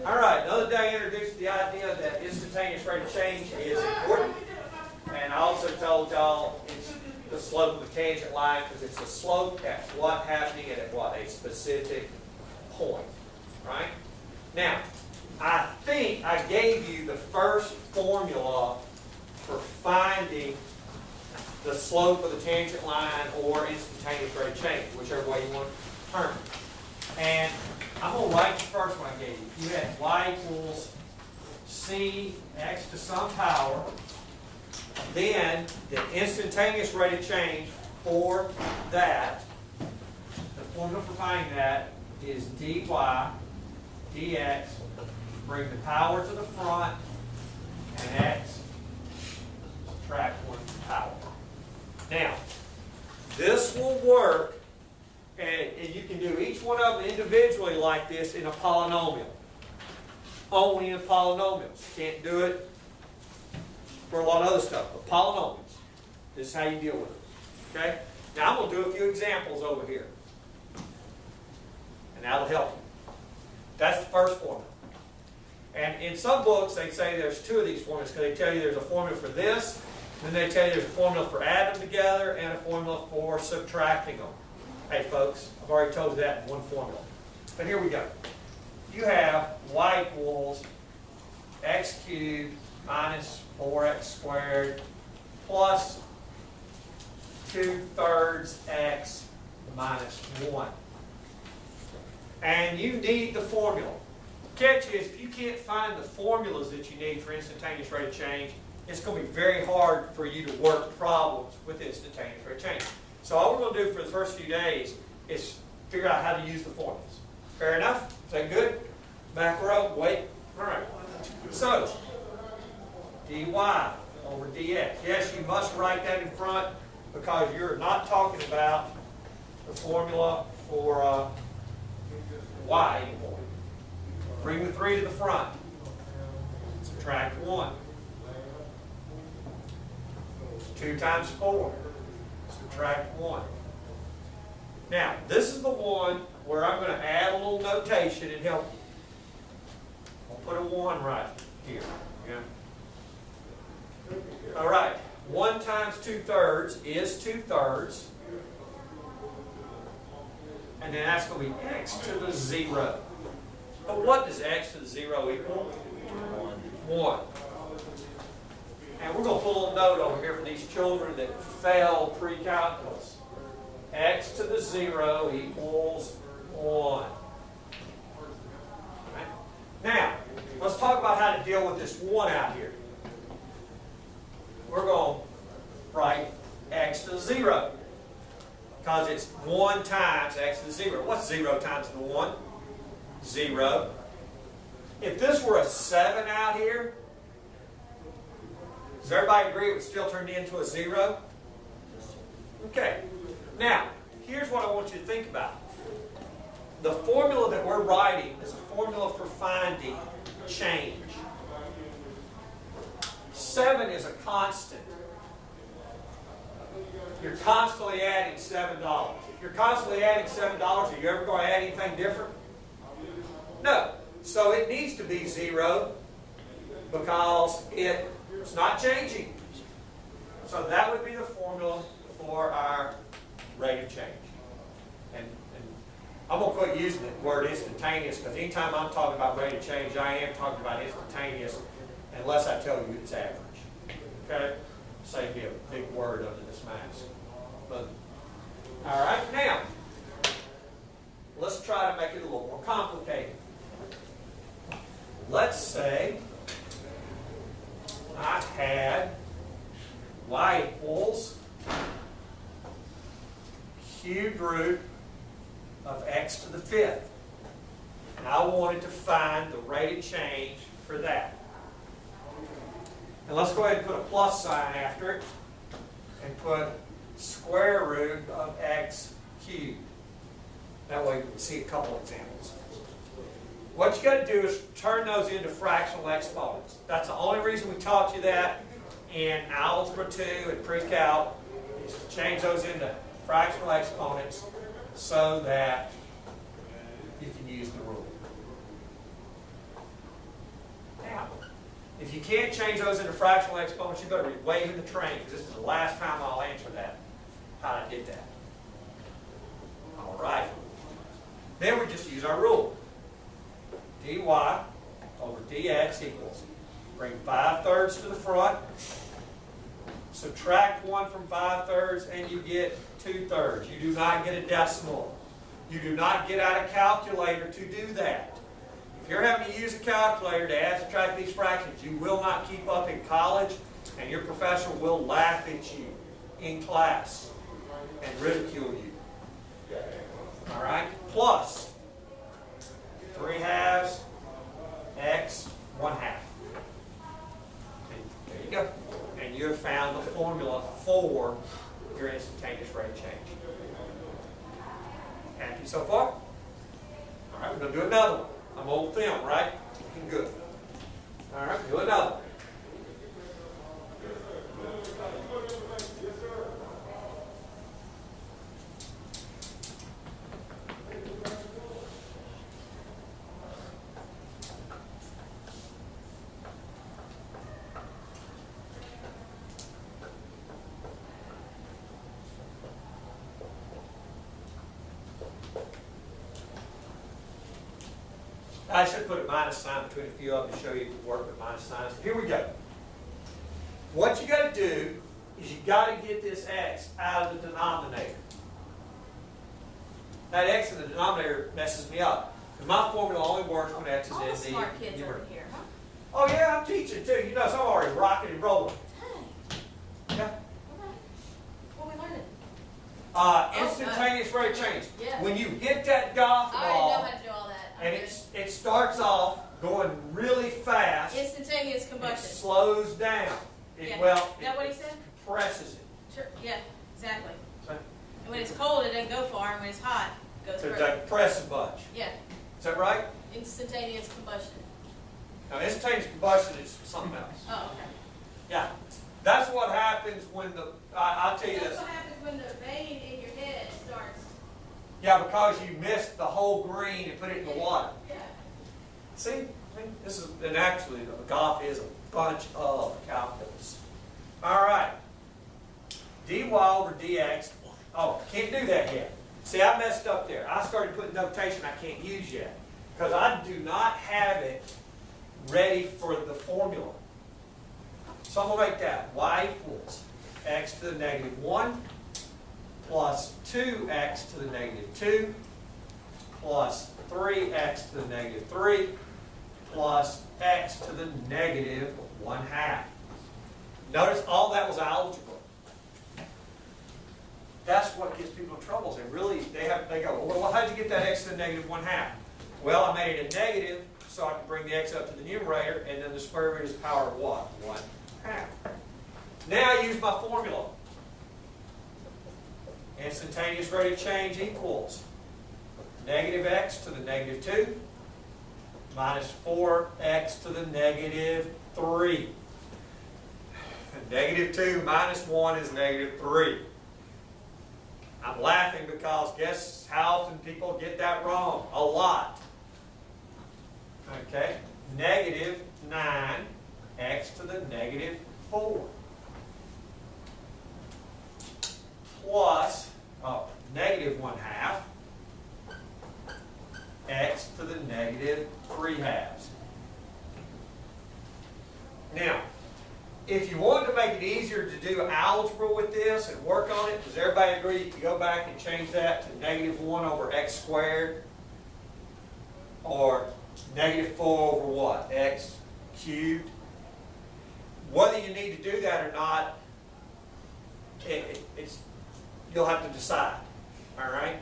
All right, the other day I introduced the idea that instantaneous rate of change is important. And I also told y'all it's the slope of the tangent line because it's the slope at what happening at what? A specific point. Right? Now, I think I gave you the first formula for finding the slope of the tangent line or instantaneous rate of change, whichever way you want to term it. And I'm going to write the first one I gave you. You had y equals c x to some power. Then the instantaneous rate of change for that, the formula for finding that is dy dx, bring the power to the front, and x, subtract 1 power. Now, this will work, and you can do each one of them individually like this in a polynomial. Only in polynomials. You can't do it for a lot of other stuff, but polynomials. This is how you deal with it. Okay? Now, I'm going to do a few examples over here. And that'll help you. That's the first formula. And in some books, they say there's two of these formulas because they tell you there's a formula for this, and then they tell you there's a formula for adding them together and a formula for subtracting them. Hey, folks, I've already told you that in one formula. But here we go. You have y equals x cubed minus 4x squared plus 2/3 x minus 1. And you need the formula. Catch is, if you can't find the formulas that you need for instantaneous rate of change, it's going to be very hard for you to work problems with instantaneous rate of change. So all we're going to do for the first few days is figure out how to use the formulas. Fair enough? Is that good? Back row, wait. All right. So, dy over dx. Yes, you must write that in front because you're not talking about the formula for y anymore. Bring the 3 to the front. Subtract 1. 2 times 4. Subtract 1. Now, this is the one where I'm going to add a little notation and help you. I'll put a 1 right here. Yeah. All right. 1 times 2/3 is 2/3. And then that's going to be x to the 0. But what does x to the 0 equal? 1. And we're going to put a little note over here for these children that fail pre-calculus. X to the 0 equals 1. Right? Now, let's talk about how to deal with this 1 out here. We're going to write x to the 0 because it's 1 times x to the 0. What's 0 times the 1? 0. If this were a 7 out here, does everybody agree it would still turn into a 0? Okay. Now, here's what I want you to think about. The formula that we're writing is a formula for finding change. 7 is a constant. You're constantly adding $7. If you're constantly adding $7, are you ever going to add anything different? No. So it needs to be 0 because it's not changing. So that would be the formula for our rate of change. And I'm going to quit using the word instantaneous because anytime I'm talking about rate of change, I am talking about instantaneous unless I tell you it's average. Okay? Save me a big word under this mask. But, all right, now, let's try to make it a little more complicated. Let's say I had y equals cubed root of x to the 5th. And I wanted to find the rate of change for that. And let's go ahead and put a plus sign after it and put square root of x cubed. That way we can see a couple examples. What you got to do is turn those into fractional exponents. That's the only reason we taught you that in Algebra 2 and Pre-Calc is to change those into fractional exponents so that you can use the rule. If you can't change those into fractional exponents, you better be waving the train, because this is the last time I'll answer that, how I did that. All right. Then we just use our rule. dy over dx equals, bring 5/3 to the front, subtract 1 from 5/3, and you get 2/3. You do not get a decimal. You do not get out a calculator to do that. If you're having to use a calculator to add, subtract these fractions, you will not keep up in college, and your professor will laugh at you in class and ridicule you. All right? Plus 3/2 x 1/2. There you go. And you have found the formula for your instantaneous rate change. Happy so far? All right, we're going to do another one. I'm old film, right? Looking good. All right, do another one. I should put a minus sign between a few of them to show you to work with minus signs. Here we go. What you got to do is you got to get this x out of the denominator. That x in the denominator messes me up. Because my formula only works when x is All in the the smart kids numerator. over here, huh? Oh yeah, I'm teaching too. You know, so I'm already rocking and rolling. Dang. Yeah. Okay. What are we learning? Instantaneous rate change. Yeah. When you hit that golf I already know ball how to do all that. and it starts off going really fast, Instantaneous it combustion. slows down. Yeah. Well, Is that what he said? compresses it. Sure. Yeah, exactly. So, And when it's cold, it doesn't go far, and when it's hot, it goes to further. compress a bunch. Yeah, Is that right? instantaneous combustion. Now, instantaneous combustion is something else. Oh, okay. Yeah. That's what happens when I'll tell you That's this. what happens when the vein in your head starts. Yeah, because you missed the whole green and put it in the water. Yeah. See, this is, and actually, the golf is a bunch of calculus. All right. dy over dx. Oh, can't do that yet. See, I messed up there. I started putting notation I can't use yet. Because I do not have it ready for the formula. So I'm going to write that. Y equals x to the negative 1 plus 2x to the negative 2 plus 3x to the negative 3 plus x to the negative 1/2. Notice all that was algebra. That's what gets people in trouble. They go, well, how'd you get that x to the negative 1/2? Well, I made it a negative so I can bring the x up to the numerator, and then the square root is the power of what? 1/2. Now I use my formula. Instantaneous rate of change equals negative x to the negative 2 minus 4x to the negative 3. Negative 2 minus 1 is negative 3. I'm laughing because guess how often people get that wrong? A lot. Okay? Negative 9x to the negative 4. Plus negative 1/2 x to the negative 3/2. Now, if you wanted to make it easier to do algebra with this and work on it, does everybody agree you can go back and change that to negative 1 over x squared? Or negative 4 over what? X cubed? Whether you need to do that or not, you'll have to decide. All right?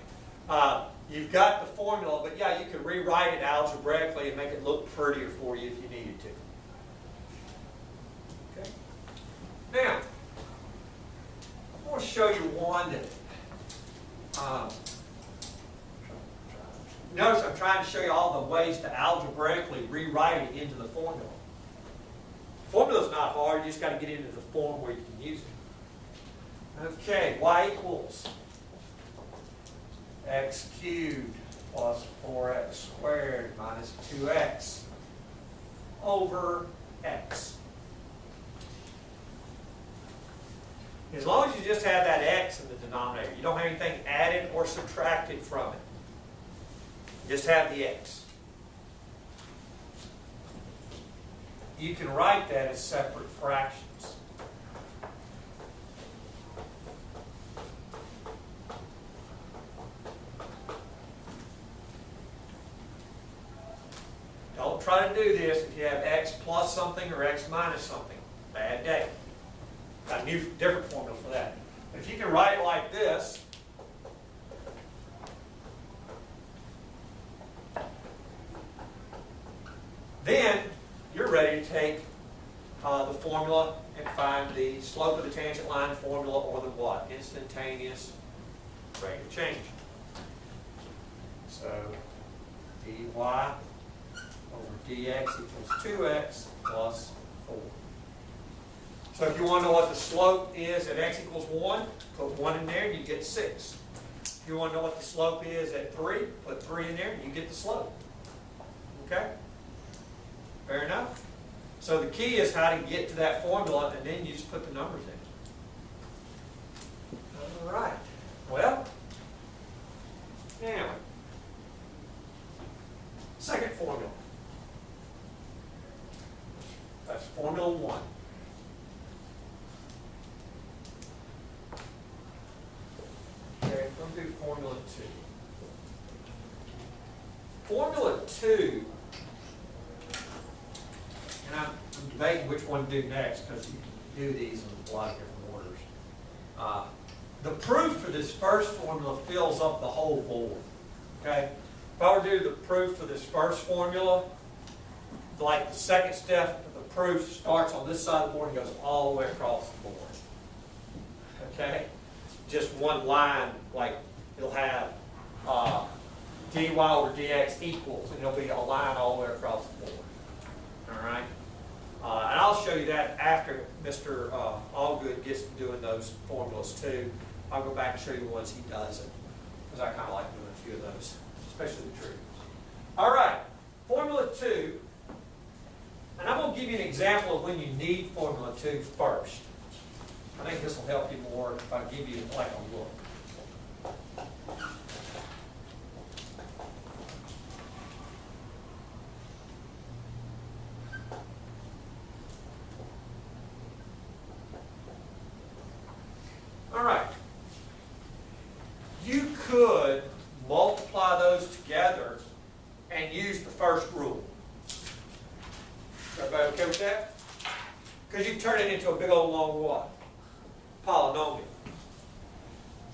You've got the formula, but yeah, you can rewrite it algebraically and make it look prettier for you if you needed to. Okay? Now, I want to show you one that, notice I'm trying to show you all the ways to algebraically rewrite it into the formula. Formula's not hard, you just got to get into the form where you can use it. Okay, y equals x cubed plus 4x squared minus 2x over x. As long as you just have that x in the denominator, you don't have anything added or subtracted from it. Just have the x. You can write that as separate fractions. Don't try to do this if you have x plus something or x minus something. Bad day. Got a new, different formula for that. If you can write it like this, then you're ready to take the formula and find the slope of the tangent line formula, or the what? Instantaneous rate of change. So dy over dx equals 2x plus 4. So if you want to know what the slope is at x equals 1, put 1 in there and you get 6. If you want to know what the slope is at 3, put 3 in there and you get the slope. Okay? Fair enough? So the key is how to get to that formula, and then you just put the numbers in. All right. Well, now, second formula. That's formula 1. Okay, let's do formula 2. Formula 2, and I'm debating which one to do next, because you can do these in a lot of different orders. The proof for this first formula fills up the whole board. Okay? If I were to do the proof for this first formula, like the second step of the proof starts on this side of the board and goes all the way across the board. Okay? Just one line, like it'll have dy over dx equals, and there'll be a line all the way across the board. All right? And I'll show you that after Mr. Allgood gets to doing those formulas too. I'll go back and show you the ones he doesn't, because I kind of like doing a few of those, especially the truths. All right, formula 2, and I'm going to give you an example of when you need formula 2 first. I think this will help you more if I give you like a look. All right. You could multiply those together and use the first rule. Everybody okay with that? Because you turn it into a big old long what? Polynomial.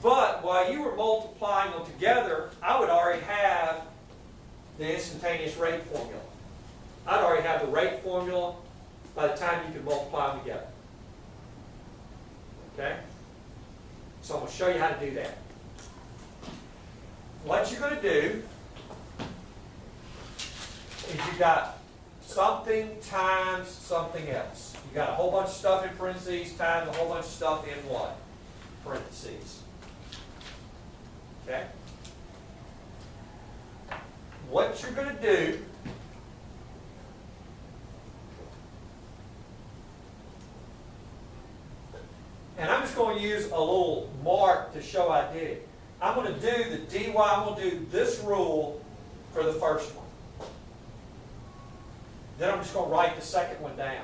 But while you were multiplying them together, I would already have the instantaneous rate formula. I'd already have the rate formula by the time you could multiply them together. Okay? So I'm going to show you how to do that. What you're going to do is you've got something times something else. You've got a whole bunch of stuff in parentheses times a whole bunch of stuff in what? Parentheses. Okay? What you're going to do and I'm just going to use a little mark to show I did it. I'm going to do the dy, I'm going to do this rule for the first one. Then I'm just going to write the second one down.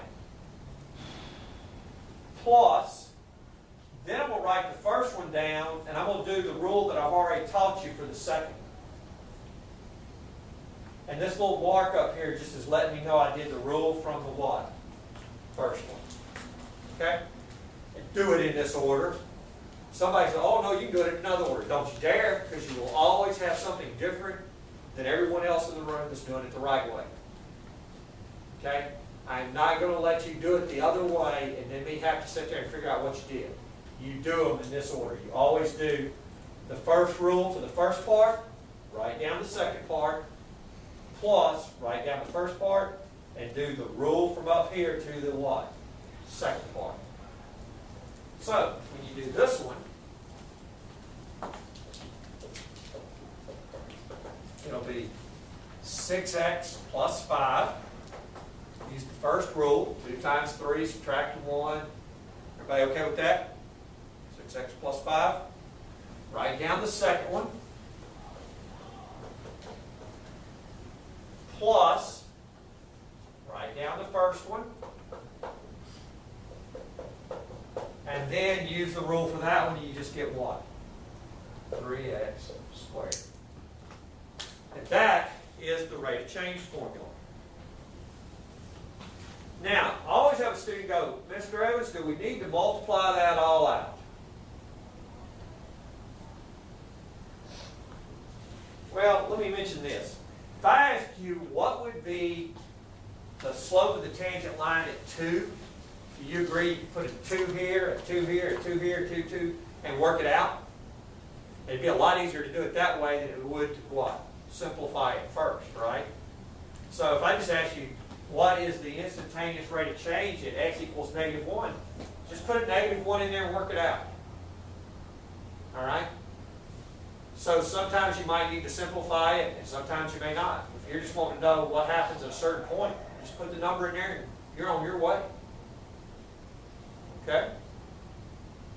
Plus, then I'm going to write the first one down, and I'm going to do the rule that I've already taught you for the second one. And this little mark up here just is letting me know I did the rule from the what? First one. Okay? And do it in this order. Somebody says, oh no, you can do it in another order. Don't you dare, because you will always have something different than everyone else in the room that's doing it the right way. Okay? I'm not going to let you do it the other way and then me have to sit there and figure out what you did. You do them in this order. You always do the first rule for the first part, write down the second part, plus write down the first part, and do the rule from up here to the what? Second part. So, when you do this one, it'll be 6x plus 5. Use the first rule, 2 times 3, subtract 1. Everybody okay with that? 6x plus 5. Write down the second one. Plus, write down the first one. And then use the rule for that one, you just get what? 3x squared. And that is the rate of change formula. Now, I always have a student go, Mr. Evans, do we need to multiply that all out? Well, let me mention this. If I ask you what would be the slope of the tangent line at 2, do you agree you could put a 2 here, a 2 here, a 2 here, 2, 2, and work it out? It'd be a lot easier to do it that way than it would to what? Simplify it first, right? So if I just ask you, what is the instantaneous rate of change at x equals -1? Just put a -1 in there and work it out. All right? So sometimes you might need to simplify it, and sometimes you may not. If you're just wanting to know what happens at a certain point, just put the number in there and you're on your way. Okay?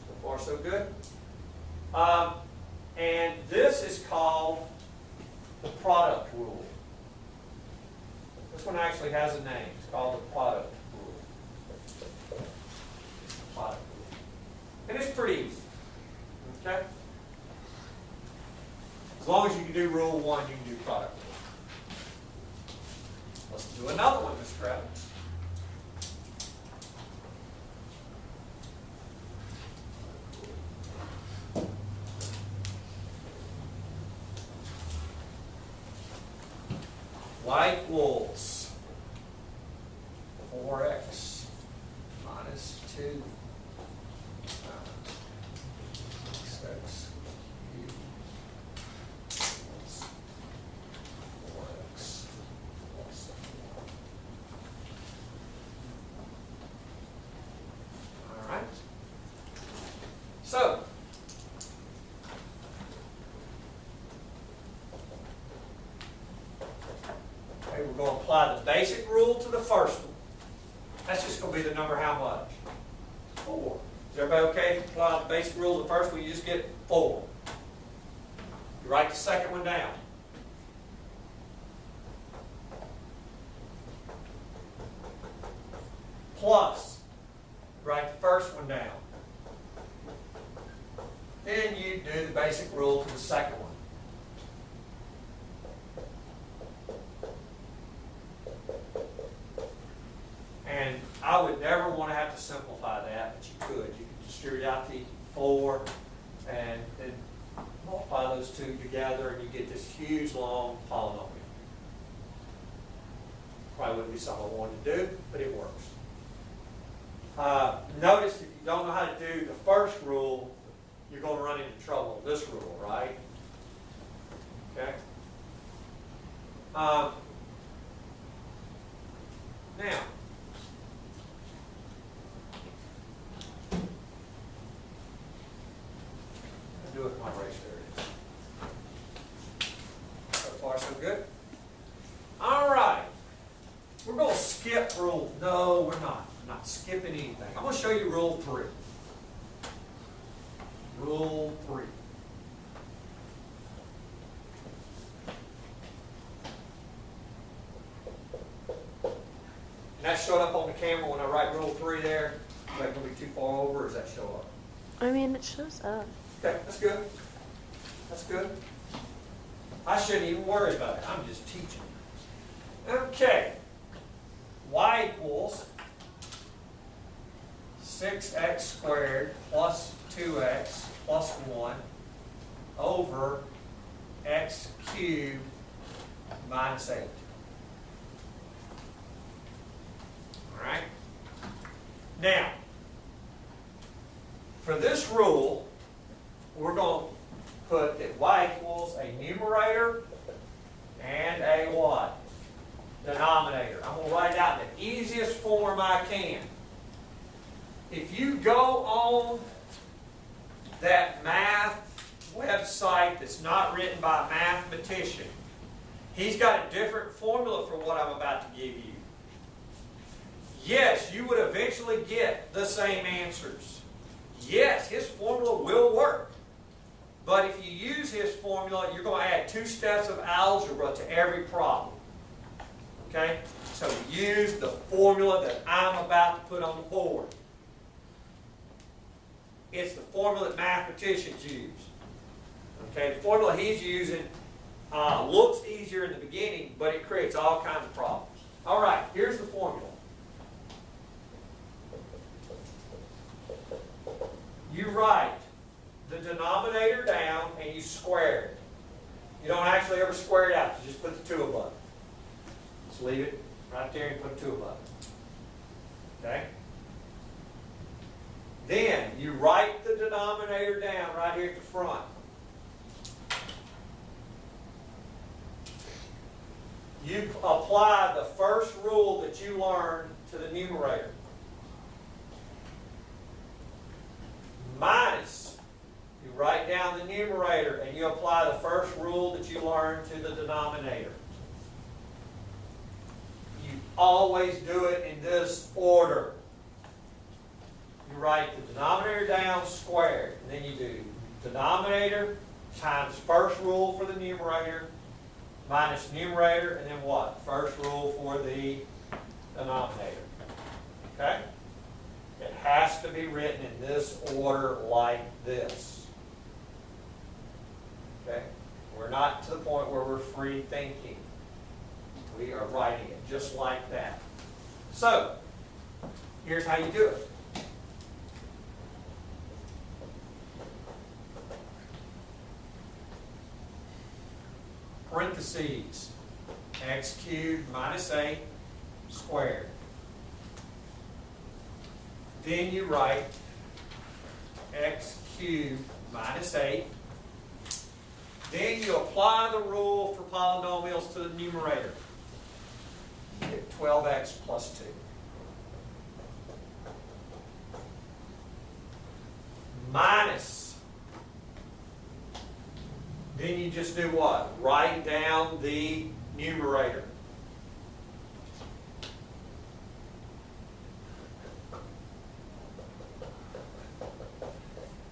So far, so good. And this is called the product rule. This one actually has a name. It's called the product rule. Product rule. And it's pretty easy. Okay? As long as you can do rule 1, you can do product rule. Let's do another one, Mr. Evans. Y equals 4x minus 2 6x cubed equals 4x plus 1. All right. So, we're going to apply the basic rule to the first one. That's just going to be the number how much? 4. Is everybody okay if you apply the basic rule to the first one? You just get 4. You write the second one down. Plus, write the first one down. Then you do the basic rule to the second one. And I would never want to have to simplify that, but you could. You could distribute out the 4 and then multiply those two together and you get this huge long polynomial. Probably wouldn't be something I wanted to do, but it works. Notice if you don't know how to do the first rule, you're going to run into trouble with this rule, right? Okay? Now, do it with my eraser. There it is. So far, so good. All right. We're going to skip rule. No, we're not. I'm not skipping anything. I'm going to show you rule 3. Rule 3. And that showed up on the camera when I write rule 3 there. Is that going to be too far over, or does that show up? I mean, it shows up. Okay, that's good. That's good. I shouldn't even worry about it. I'm just teaching. Okay. Y equals 6x squared plus 2x plus 1 over x cubed minus 8. All right? Now, for this rule, we're going to put that y equals a numerator and a what? Denominator. I'm going to write it out in the easiest form I can. If you go on that math website that's not written by a mathematician, he's got a different formula for what I'm about to give you. Yes, you would eventually get the same answers. Yes, his formula will work. But if you use his formula, you're going to add 2 steps of algebra to every problem. Okay? So use the formula that I'm about to put on the board. It's the formula that mathematicians use. Okay? The formula he's using looks easier in the beginning, but it creates all kinds of problems. All right, here's the formula. You write the denominator down and you square it. You don't actually ever square it out. You just put the 2 above it. Just leave it right there and put 2 above it. Okay? Then you write the denominator down right here at the front. You apply the first rule that you learned to the numerator. Minus, you write down the numerator and you apply the first rule that you learned to the denominator. You always do it in this order. You write the denominator down squared, and then you do denominator times first rule for the numerator minus numerator, and then what? First rule for the denominator. Okay? It has to be written in this order like this. Okay? We're not to the point where we're free thinking. We are writing it just like that. So, here's how you do it. Parentheses, x cubed minus a squared. Then you write x cubed minus 8. Then you apply the rule for polynomials to the numerator. You get 12x plus 2. Minus. Then you just do what? Write down the numerator.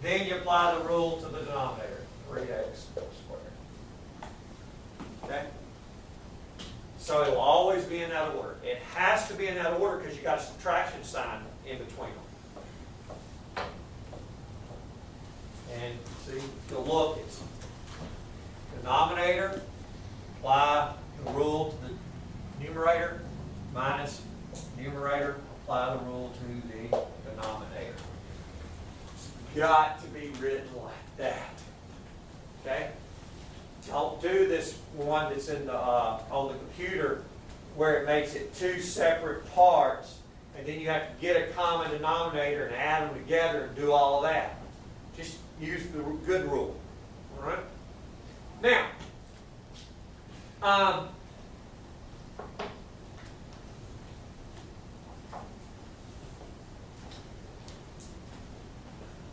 Then you apply the rule to the denominator, 3x squared. Okay? So it will always be in that order. It has to be in that order because you got a subtraction sign in between them. And see, if you look, it's denominator, apply the rule to the numerator, minus numerator, apply the rule to the denominator. It's got to be written like that. Okay? Don't do this one that's in the on the computer where it makes it 2 separate parts, and then you have to get a common denominator and add them together and do all of that. Just use the good rule. All right? Now,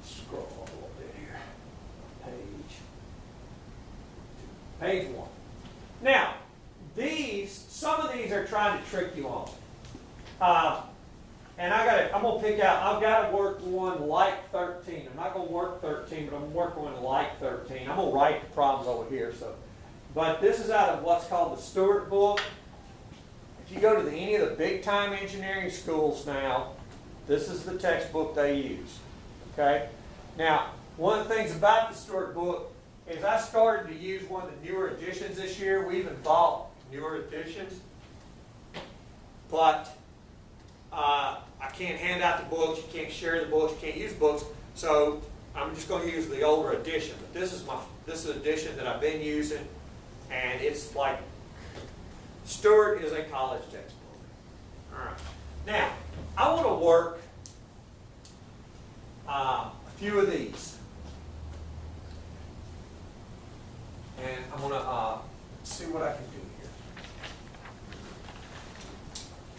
scroll a little bit here. Page 1. Now, some of these are trying to trick you on. And I'm going to pick out, I've got to work one like 13. I'm not going to work 13, but I'm going to work one like 13. I'm going to write the problems over here. But this is out of what's called the Stewart book. If you go to any of the big-time engineering schools now, this is the textbook they use. Okay? Now, one of the things about the Stewart book is I started to use one of the newer editions this year. We even bought newer editions. But I can't hand out the books, you can't share the books, you can't use books, so I'm just going to use the older edition. But this is an edition that I've been using, and it's like Stewart is a college textbook. All right. Now, I want to work a few of these. And I'm going to see what I can do here.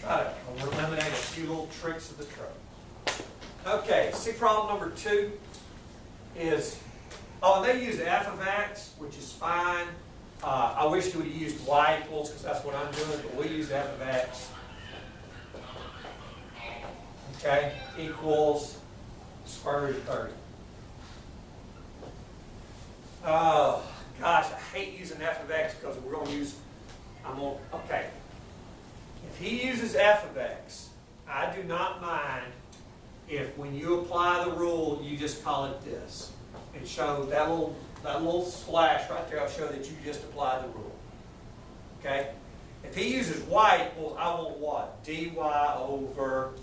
Try to eliminate a few little tricks of the trade. Okay, see problem number 2 is, and they use f of x, which is fine. I wish you would have used y equals, because that's what I'm doing, but we use f of x. Okay, equals square root of 30. Oh, gosh, I hate using f of x because we're going to use, okay. If he uses f of x, I do not mind if when you apply the rule, you just call it this. And show that little slash right there, I'll show that you just applied the rule. Okay? If he uses y equals, I want what? dy over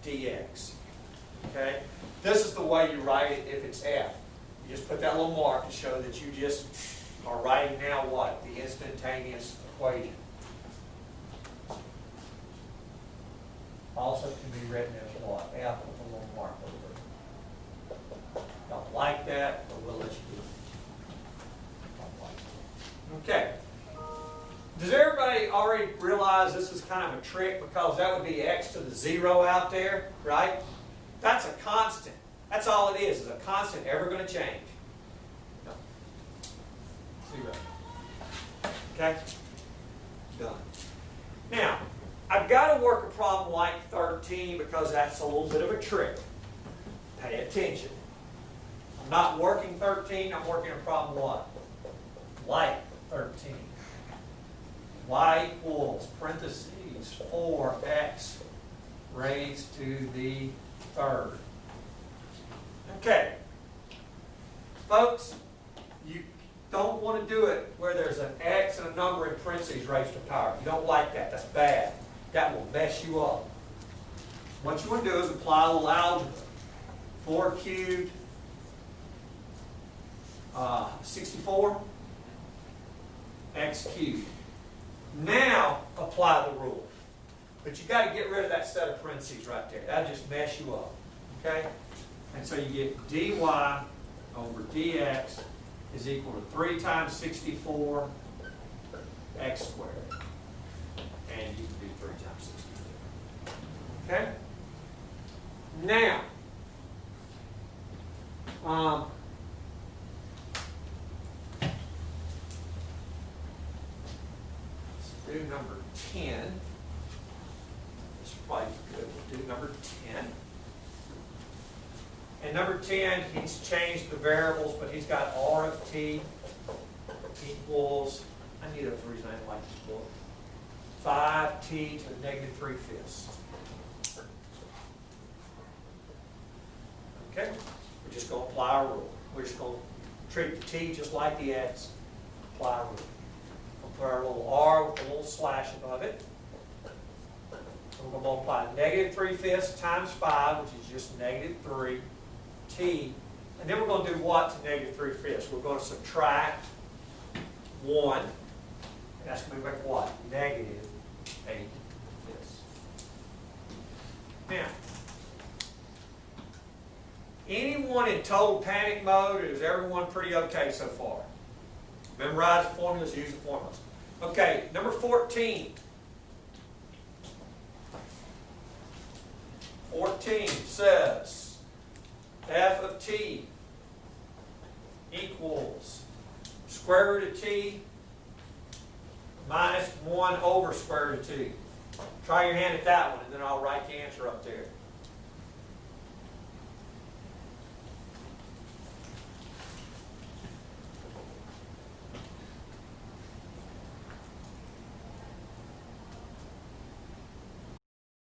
dx. Okay? This is the way you write it if it's f. You just put that little mark to show that you just are writing now what? The instantaneous equation. Also can be written as what? F with a little mark over it. Don't like that, but we'll let you do it. Don't like it. Okay. Does everybody already realize this is kind of a trick because that would be x to the 0 out there, right? That's a constant. That's all it is a constant ever going to change. No. 0. Okay? Done. Now, I've got to work a problem like 13 because that's a little bit of a trick. Pay attention. I'm not working 13, I'm working a problem what? Like 13. Y equals, parentheses, 4x raised to the third. Okay. Folks, you don't want to do it where there's an x and a number in parentheses raised to power. You don't like that. That's bad. That will mess you up. What you want to do is apply a little algebra. 4 cubed, 64, x cubed. Now apply the rule. But you've got to get rid of that set of parentheses right there. That'll just mess you up. Okay? And so you get dy over dx is equal to 3 times 64 x squared. And you can do 3 times 64. Okay? Now, let's do number 10. This is probably good. We'll do number 10. And number 10, he's changed the variables, but he's got r of t equals, I need a reason I didn't like this book, 5t to the negative 3/5. Okay? We're just going to apply our rule. We're just going to treat the t just like the x, apply our rule. We'll put our little r with a little slash above it. We're going to multiply negative 3/5 times 5, which is just negative 3. T, and then we're going to do what to negative 3/5? We're going to subtract 1, and that's going to make what? Negative 8/5. Now, anyone in total panic mode, or is everyone pretty okay so far? Memorize the formulas, use the formulas. Okay, number 14. 14 says, f of t equals square root of t minus 1 over square root of t. Try your hand at that one, and then I'll write the answer up there.